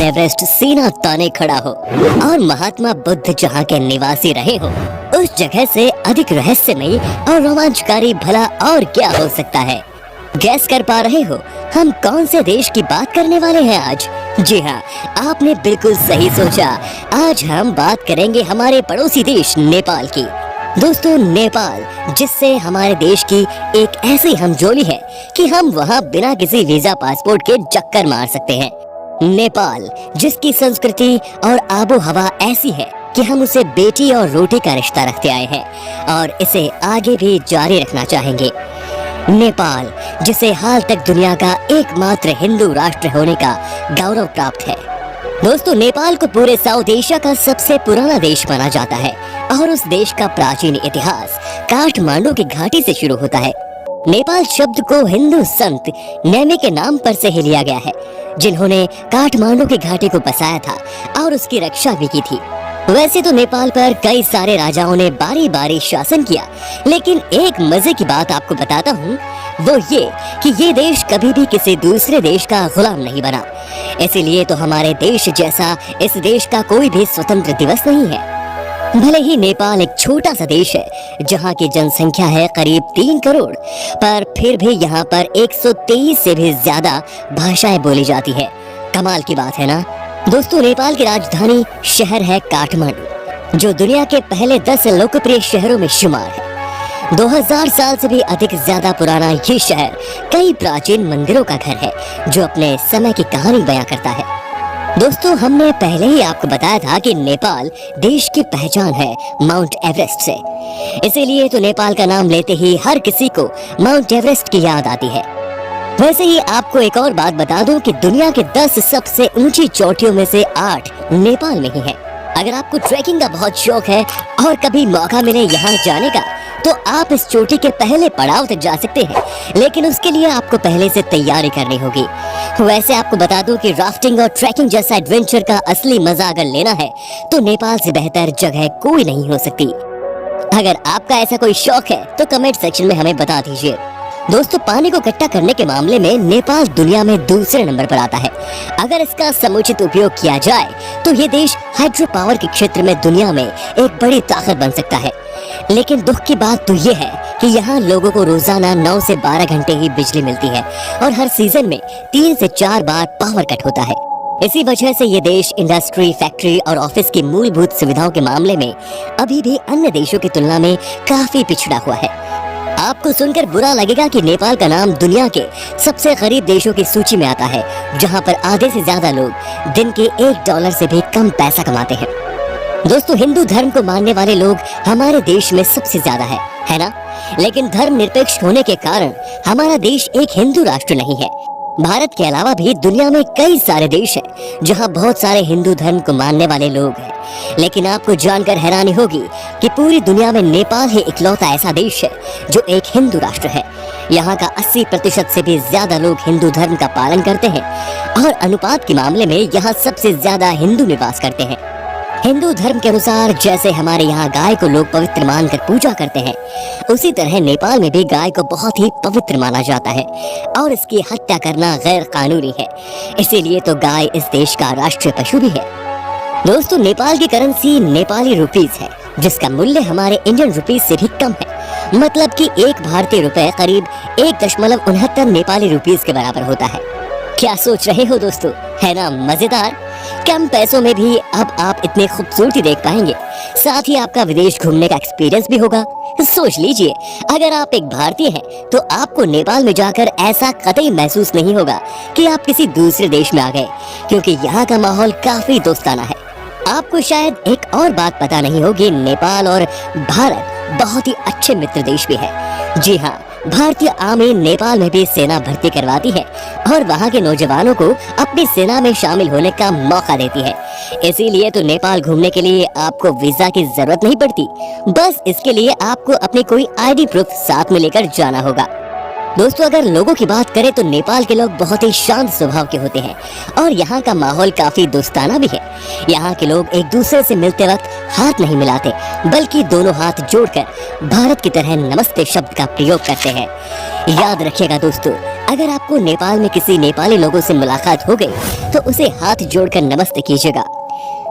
Mountain Everest सीना ताने खड़ा हो और महात्मा बुद्ध जहाँ के निवासी रहे हो, उस जगह से अधिक रहस्यमयी और रोमांचकारी भला और क्या हो सकता है? गैस कर पा रहे हो हम कौन से देश की बात करने वाले हैं आज? जी हाँ, आपने बिल्कुल सही सोचा। आज हम बात करेंगे हमारे पड़ोसी देश नेपाल की। दोस्तों, नेपाल जिससे हमारे देश की एक ऐसी हमजोली है कि हम वहाँ बिना किसी वीजा पासपोर्ट के चक्कर मार सकते हैं। नेपाल जिसकी संस्कृति और आबो हवा ऐसी है कि हम उसे बेटी और रोटी का रिश्ता रखते आए हैं और इसे आगे भी जारी रखना चाहेंगे। नेपाल जिसे हाल तक दुनिया का एकमात्र हिंदू राष्ट्र होने का गौरव प्राप्त है। दोस्तों, नेपाल को पूरे साउथ एशिया का सबसे पुराना देश माना जाता है और उस देश का प्राचीन इतिहास काठमांडू की घाटी से शुरू होता है। नेपाल शब्द को हिंदू संत नेमी के नाम पर से ही लिया गया है, जिन्होंने काठमांडू की घाटी को बसाया था और उसकी रक्षा भी की थी। वैसे तो नेपाल पर कई सारे राजाओं ने बारी बारी शासन किया, लेकिन एक मजे की बात आपको बताता हूँ, वो ये कि ये देश कभी भी किसी दूसरे देश का गुलाम नहीं बना। इसीलिए तो हमारे देश जैसा इस देश का कोई भी स्वतंत्र दिवस नहीं है। भले ही नेपाल एक छोटा सा देश है जहाँ की जनसंख्या है करीब 3 करोड़, पर फिर भी यहाँ पर 123 से भी ज्यादा भाषाएं बोली जाती है। कमाल की बात है ना दोस्तों। नेपाल की राजधानी शहर है काठमांडू, जो दुनिया के पहले 10 लोकप्रिय शहरों में शुमार है। 2000 साल से भी अधिक ज्यादा पुराना ये शहर कई प्राचीन मंदिरों का घर है, जो अपने समय की कहानी बयां करता है। दोस्तों, हमने पहले ही आपको बताया था कि नेपाल देश की पहचान है माउंट एवरेस्ट से। इसीलिए तो नेपाल का नाम लेते ही हर किसी को माउंट एवरेस्ट की याद आती है। वैसे ही आपको एक और बात बता दूं कि दुनिया के 10 सबसे ऊंची चोटियों में से 8 नेपाल में ही है। अगर आपको ट्रैकिंग का बहुत शौक है और कभी मौका मिले यहाँ जाने का, तो आप इस चोटी के पहले पड़ाव तक जा सकते हैं, लेकिन उसके लिए आपको पहले से तैयारी करनी होगी। वैसे आपको बता दूं कि राफ्टिंग और ट्रैकिंग जैसा एडवेंचर का असली मजा अगर लेना है तो नेपाल से बेहतर जगह कोई नहीं हो सकती। अगर आपका ऐसा कोई शौक है तो कमेंट सेक्शन में हमें बता दीजिए। दोस्तों, पानी को इकट्ठा करने के मामले में नेपाल दुनिया में दूसरे नंबर पर आता है। अगर इसका समुचित उपयोग किया जाए तो ये देश हाइड्रो पावर के क्षेत्र में दुनिया में एक बड़ी ताकत बन सकता है। लेकिन दुख की बात तो ये है कि यहाँ लोगों को रोजाना 9 से 12 घंटे ही बिजली मिलती है और हर सीजन में 3 से 4 बार पावर कट होता है। इसी वजह से ये देश इंडस्ट्री, फैक्ट्री और ऑफिस की मूलभूत सुविधाओं के मामले में अभी भी अन्य देशों की तुलना में काफी पिछड़ा हुआ है। आपको सुनकर बुरा लगेगा कि नेपाल का नाम दुनिया के सबसे गरीब देशों की सूची में आता है, जहां पर आधे से ज्यादा लोग दिन के $1 से भी कम पैसा कमाते हैं। दोस्तों, हिंदू धर्म को मानने वाले लोग हमारे देश में सबसे ज्यादा है ना? लेकिन धर्म निरपेक्ष होने के कारण हमारा देश एक हिंदू राष्ट्र नहीं है। भारत के अलावा भी दुनिया में कई सारे देश हैं जहां बहुत सारे हिंदू धर्म को मानने वाले लोग हैं। लेकिन आपको जानकर हैरानी होगी कि पूरी दुनिया में नेपाल ही इकलौता ऐसा देश है जो एक हिंदू राष्ट्र है। यहाँ का 80% से भी ज्यादा लोग हिंदू धर्म का पालन करते हैं और अनुपात के मामले में यहाँ सबसे ज्यादा हिंदू निवास करते हैं। हिंदू धर्म के अनुसार जैसे हमारे यहाँ गाय को लोग पवित्र मानकर पूजा करते हैं, उसी तरह नेपाल में भी गाय को बहुत ही पवित्र माना जाता है और इसकी हत्या करना गैर कानूनी है। इसीलिए तो गाय इस देश का राष्ट्रीय पशु भी है। दोस्तों, नेपाल की करेंसी नेपाली रुपीस है, जिसका मूल्य हमारे इंडियन रुपीस से भी कम है। मतलब कि 1 भारतीय रुपए करीब 1.69 नेपाली रुपीस के बराबर होता है। क्या सोच रहे हो दोस्तों, है ना मजेदार? कम पैसों में भी अब आप इतनी खूबसूरती देख पाएंगे, साथ ही आपका विदेश घूमने का एक्सपीरियंस भी होगा। सोच लीजिए, अगर आप एक भारतीय हैं तो आपको नेपाल में जाकर ऐसा कतई महसूस नहीं होगा कि आप किसी दूसरे देश में आ गए, क्योंकि यहाँ का माहौल काफी दोस्ताना है। आपको शायद एक और बात पता नहीं होगी, नेपाल और भारत बहुत ही अच्छे मित्र देश भी है। जी हाँ, भारतीय आर्मी नेपाल में भी सेना भर्ती करवाती है और वहाँ के नौजवानों को अपनी सेना में शामिल होने का मौका देती है। इसीलिए तो नेपाल घूमने के लिए आपको वीजा की जरूरत नहीं पड़ती, बस इसके लिए आपको अपनी कोई आईडी प्रूफ साथ में लेकर जाना होगा। दोस्तों, अगर लोगों की बात करें तो नेपाल के लोग बहुत ही शांत स्वभाव के होते हैं और यहाँ का माहौल काफी दोस्ताना भी है। यहाँ के लोग एक दूसरे से मिलते वक्त हाथ नहीं मिलाते, बल्कि दोनों हाथ जोड़कर भारत की तरह नमस्ते शब्द का प्रयोग करते हैं। याद रखिएगा दोस्तों, अगर आपको नेपाल में किसी नेपाली लोगों से मुलाकात हो गई तो उसे हाथ जोड़कर नमस्ते कीजिएगा।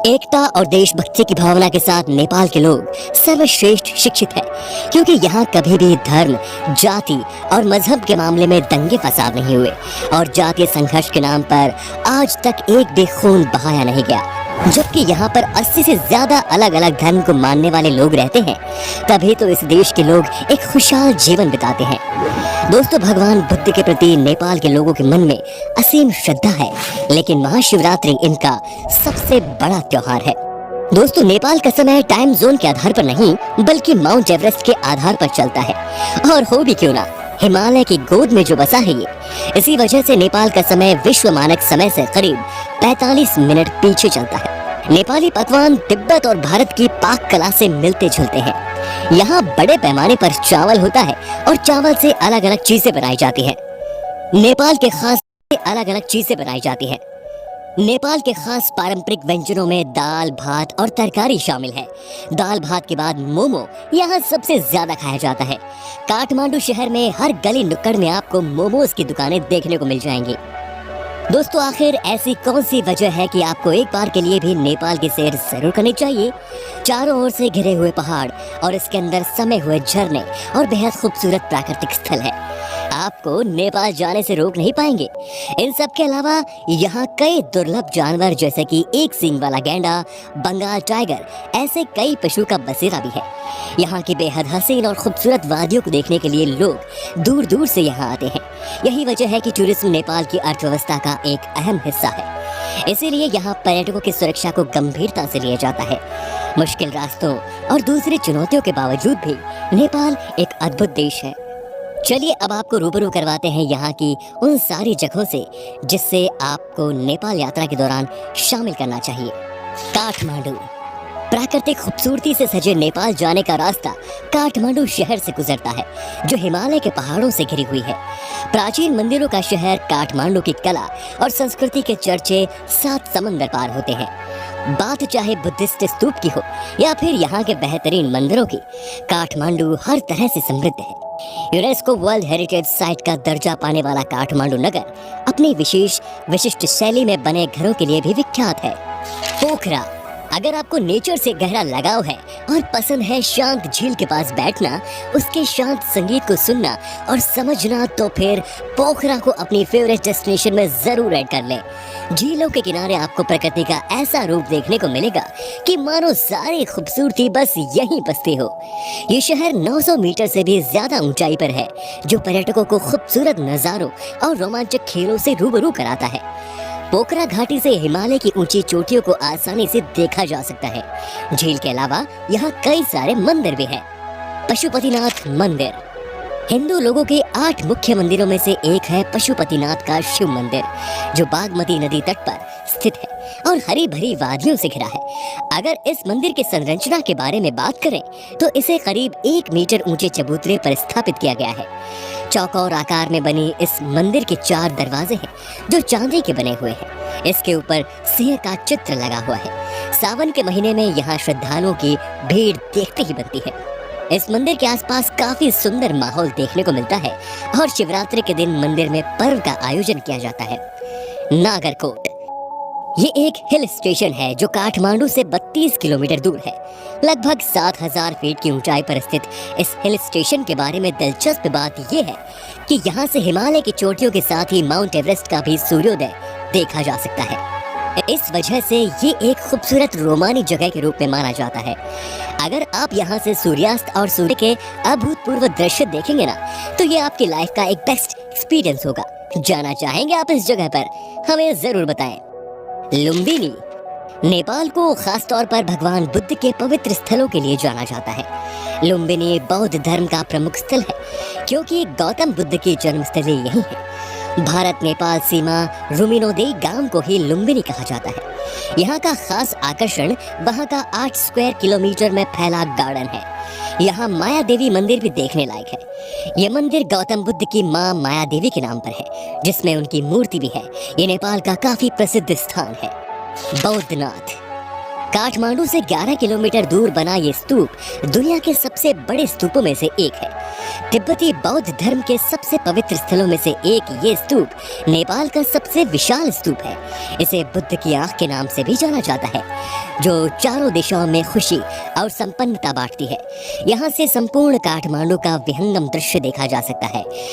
एकता और देशभक्ति की भावना के साथ नेपाल के लोग सर्वश्रेष्ठ शिक्षित है, क्योंकि यहाँ कभी भी धर्म, जाति और मजहब के मामले में दंगे फसाद नहीं हुए और जातीय संघर्ष के नाम पर आज तक एक भी खून बहाया नहीं गया। जबकि यहाँ पर 80 से ज्यादा अलग अलग धर्म को मानने वाले लोग रहते हैं, तभी तो इस देश के लोग एक खुशहाल जीवन बिताते हैं। दोस्तों, भगवान बुद्ध के प्रति नेपाल के लोगों के मन में असीम श्रद्धा है, लेकिन महाशिवरात्रि इनका सबसे बड़ा त्योहार है। दोस्तों, नेपाल का समय टाइम जोन के आधार पर नहीं बल्कि माउंट एवरेस्ट के आधार पर चलता है, और हो भी क्यों ना, हिमालय की गोद में जो बसा है ये, इसी वजह से नेपाल का समय विश्व मानक समय से करीब 45 मिनट पीछे चलता है। नेपाली पकवान तिब्बत और भारत की पाक कला से मिलते जुलते हैं। यहाँ बड़े पैमाने पर चावल होता है और चावल से अलग अलग चीजें बनाई जाती है। नेपाल के खास अलग अलग चीजें बनाई जाती है। नेपाल के खास पारंपरिक व्यंजनों में दाल, भात और तरकारी शामिल है। दाल भात के बाद मोमो यहाँ सबसे ज्यादा खाया जाता है। काठमांडू शहर में हर गली नुक्कड़ में आपको मोमोज की दुकानें देखने को मिल जाएंगी। दोस्तों, आखिर ऐसी कौन सी वजह है कि आपको एक बार के लिए भी नेपाल की सैर जरूर करनी चाहिए? चारों ओर से घिरे हुए पहाड़ और इसके अंदर समे हुए झरने और बेहद खूबसूरत प्राकृतिक स्थल है, आपको नेपाल जाने से रोक नहीं पाएंगे। इन सब के अलावा यहाँ कई दुर्लभ जानवर जैसे कि एक सींग वाला गैंडा, बंगाल टाइगर, ऐसे कई पशु का बसेरा भी है। यहाँ की बेहद हसीन और खूबसूरत वादियों को देखने के लिए लोग दूर दूर से यहाँ आते हैं। यही वजह है कि टूरिज्म नेपाल की अर्थव्यवस्था का एक अहम हिस्सा है। इसीलिए यहाँ पर्यटकों की सुरक्षा को गंभीरता से लिया जाता है। मुश्किल रास्तों और दूसरी चुनौतियों के बावजूद भी नेपाल एक अद्भुत देश है। चलिए अब आपको रूबरू करवाते हैं यहाँ की उन सारी जगहों से जिससे आपको नेपाल यात्रा के दौरान शामिल करना चाहिए। काठमांडू। प्राकृतिक खूबसूरती से सजे नेपाल जाने का रास्ता काठमांडू शहर से गुजरता है, जो हिमालय के पहाड़ों से घिरी हुई है। प्राचीन मंदिरों का शहर काठमांडू की कला और संस्कृति के चर्चे 7 समंदर पार होते हैं। बात चाहे बुद्धिस्ट स्तूप की हो या फिर यहाँ के बेहतरीन मंदिरों की, काठमांडू हर तरह से समृद्ध है। यूनेस्को वर्ल्ड हेरिटेज साइट का दर्जा पाने वाला काठमांडू नगर अपनी विशिष्ट शैली में बने घरों के लिए भी विख्यात है। पोखरा। अगर आपको नेचर से गहरा लगाव है और पसंद है शांत झील के पास बैठना, उसके शांत संगीत को सुनना और समझना, तो फिर पोखरा को अपनी फेवरेट डेस्टिनेशन में जरूर ऐड कर लें। झीलों के किनारे आपको प्रकृति का ऐसा रूप देखने को मिलेगा कि मानो सारी खूबसूरती बस यहीं बसती हो। ये शहर 900 मीटर से भी ज्यादा ऊंचाई पर है, जो पर्यटकों को खूबसूरत नजारों और रोमांचक खेलों से रूबरू कराता है। पोखरा घाटी से हिमालय की ऊंची चोटियों को आसानी से देखा जा सकता है। झील के अलावा यहाँ कई सारे मंदिर भी हैं। पशुपतिनाथ मंदिर। हिंदू लोगों के 8 मुख्य मंदिरों में से एक है पशुपतिनाथ का शिव मंदिर, जो बागमती नदी तट पर स्थित है और हरी भरी वादियों से घिरा है। अगर इस मंदिर की संरचना के बारे में बात करें तो इसे करीब 1 मीटर ऊंचे चबूतरे पर स्थापित किया गया है। चौकोर आकार में बनी इस मंदिर के 4 दरवाजे हैं, जो चांदी के बने हुए हैं। इसके ऊपर सिंह का चित्र लगा हुआ है। सावन के महीने में यहाँ श्रद्धालुओं की भीड़ देखते ही बनती है। इस मंदिर के आसपास काफी सुंदर माहौल देखने को मिलता है और शिवरात्रि के दिन मंदिर में पर्व का आयोजन किया जाता है। नागरकोट। ये एक हिल स्टेशन है जो काठमांडू से 32 किलोमीटर दूर है। लगभग 7000 फीट की ऊंचाई पर स्थित इस हिल स्टेशन के बारे में दिलचस्प बात यह है कि यहाँ से हिमालय की चोटियों के साथ ही माउंट एवरेस्ट का भी सूर्योदय देखा जा सकता है। इस वजह से ये एक खूबसूरत रोमानी जगह के रूप में माना जाता है। अगर आप यहाँ से सूर्यास्त और सूर्य के अभूतपूर्व दृश्य देखेंगे ना, तो ये आपकी लाइफ का एक बेस्ट एक्सपीरियंस होगा। जाना चाहेंगे आप इस जगह पर? हमें जरूर बताएं। लुम्बिनी। नेपाल को खास तौर पर भगवान बुद्ध के पवित्र स्थलों के लिए जाना जाता है। लुम्बिनी बौद्ध धर्म का प्रमुख स्थल है, क्योंकि गौतम बुद्ध की जन्मस्थली यही है। भारत नेपाल सीमा रुमिनोदेई गांव को ही लुम्बिनी कहा जाता है। यहाँ का खास आकर्षण वहाँ का 8 स्क्वायर किलोमीटर में फैला गार्डन है। यहाँ माया देवी मंदिर भी देखने लायक है। ये मंदिर गौतम बुद्ध की माँ माया देवी के नाम पर है, जिसमें उनकी मूर्ति भी है। ये नेपाल का काफी प्रसिद्ध स्थान है। बौद्धनाथ। काठमांडू से 11 किलोमीटर दूर बना ये स्तूप दुनिया के सबसे बड़े स्तूपों में से एक है। तिब्बती बौद्ध धर्म के सबसे पवित्र स्थलों में से एक ये स्तूप नेपाल का सबसे विशाल स्तूप है। इसे बुद्ध की आंख के नाम से भी जाना जाता है, जो चारों दिशाओं में खुशी और संपन्नता बांटती है। यहाँ से संपूर्ण काठमांडू का विहंगम दृश्य देखा जा सकता है।